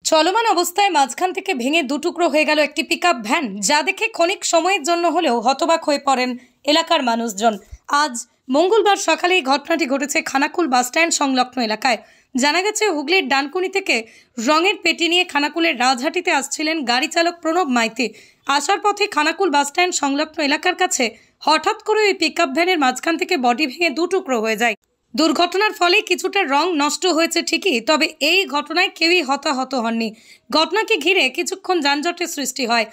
চলমান অবস্থায় মাঝখান থেকে ভেঙে দুটুকরো হয়ে গেল একটি পিকআপ ভ্যান, যা দেখে ক্ষণিক সময়ের জন্য হলেও হতবাক হয়ে পড়েন এলাকার মানুষজন। আজ মঙ্গলবার সকালে এই ঘটনাটি ঘটেছে খানাকুল বাসস্ট্যান্ড সংলগ্ন এলাকায়। জানা গেছে, হুগলির ডানকুনি থেকে রঙের পেটি নিয়ে খানাকুলের রাজহাটিতে আসছিলেন গাড়ি চালক প্রণব মাইতি। আসার পথে খানাকুল বাসস্ট্যান্ড সংলগ্ন এলাকার কাছে হঠাৎ করে ওই পিকআপ ভ্যানের মাঝখান থেকে বডি ভেঙে দুটুকরো হয়ে যায়। দুর্ঘটনার ফলে কিছুটা রং নষ্ট হয়েছে ঠিকই, তবে এই ঘটনায় কেউই হতাহত হননি। ঘটনাকে ঘিরে কিছুক্ষণ যানজটের সৃষ্টি হয়,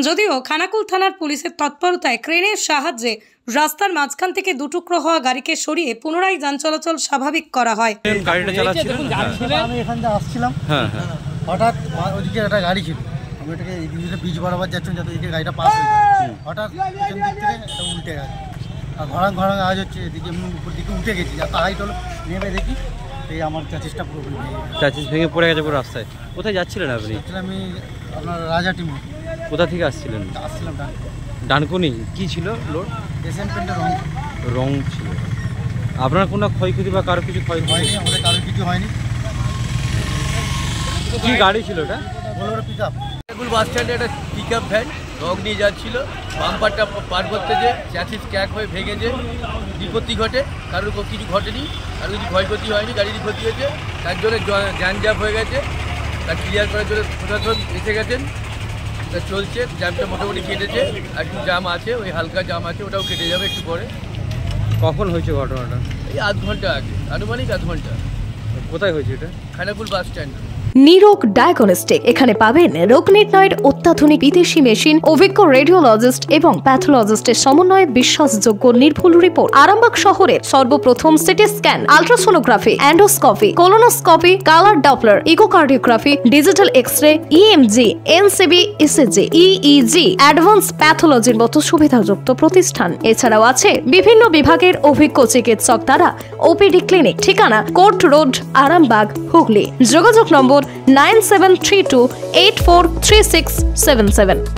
যদিও খানাকুল থানার পুলিশের তৎপরতায় ক্রেনের সাহায্যে রাস্তার মাঝখান থেকে দুটুকরো হওয়া গাড়িকে সরিয়ে পুনরায় যান চলাচল স্বাভাবিক করা হয়। আমি এখান থেকে আসছিলাম, হঠাৎ ওইদিকে একটা গাড়ি ছিল, আমি এটাকে বীজ বরাবর যাচ্ছিলাম যাতে এদিকে গাড়িটা পাস হয়ে যায়। হঠাৎ পিছন দিক থেকে এটা উল্টে গেছে, আর ঘড়াং ঘড়াং আওয়াজ হচ্ছে, এদিকে উপর দিকে উঠে গেছি, এত হাইট হলো, নেমে দেখি এই আমার চাচিসটা পুরো চাচিস ভেঙে পড়ে গেছে পুরো রাস্তায়। কোথায় যাচ্ছিলেন আপনি? আমি আপনার রাজাটি। কোথা থেকে আসছিলেন? আসছিলাম ডানকুনি। কি ছিল লোড? এশিয়ান পেন্টের রং ছিল। আপনার কোনো ক্ষয়ক্ষতি বা কারো কিছু ক্ষয় হয়নি? আমাদের কারোর কিছু হয়নি। কি গাড়ি ছিল এটা? Bolero pickup. খানাকুল বাস স্ট্যান্ডে একটা পিকআপ ভ্যান রং নিয়ে যাচ্ছিল, বাম্পারটা পার করতে যে চ্যাসিস ক্র্যাক হয়ে ভেঙেছে, বিপত্তি ঘটে, কারোর কিছু ঘটেনি, কারোর কিছু ক্ষয়ক্ষতি হয়নি, গাড়ির ক্ষতি হয়েছে, তার জন্য জ্যাম হয়ে গেছে। তার ক্লিয়ার করার জন্য প্রশাসন এসে গেছেন, তা চলছে, জ্যামটা মোটামুটি কেটেছে, আর একটু জ্যাম আছে, ওই হালকা জ্যাম আছে, ওটাও কেটে যাবে একটু পরে। কখন হয়েছে ঘটনাটা? এই আধ ঘন্টা আগে, আনুমানিক আধ ঘন্টা। কোথায় হয়েছে এটা? Khanakul bus stand. Nirog diagnostic. এখানে পাবেন রোগ নির্ণয়ের অত্যাধুনিক বিদেশি মেশিন, অভিজ্ঞ রেডিওলজিস্ট এবং প্যাথোলজিস্টের সমন্বয়ে বিশ্বাসযোগ্য নির্ভুল রিপোর্ট। আরামবাগ শহরের সর্বপ্রথম CT scan, ultrasonography, endoscopy, colonoscopy, colour Doppler, echocardiography, digital X-ray, EMG, NCV, ECG, EEG, advance প্যাথোলজির মতো সুবিধাযুক্ত প্রতিষ্ঠান। এছাড়াও আছে বিভিন্ন বিভাগের অভিজ্ঞ চিকিৎসক দ্বারা ওপিডি ক্লিনিক। ঠিকানা কোর্ট রোড, আরামবাগ, হুগলি। যোগাযোগ নম্বর 9732843677।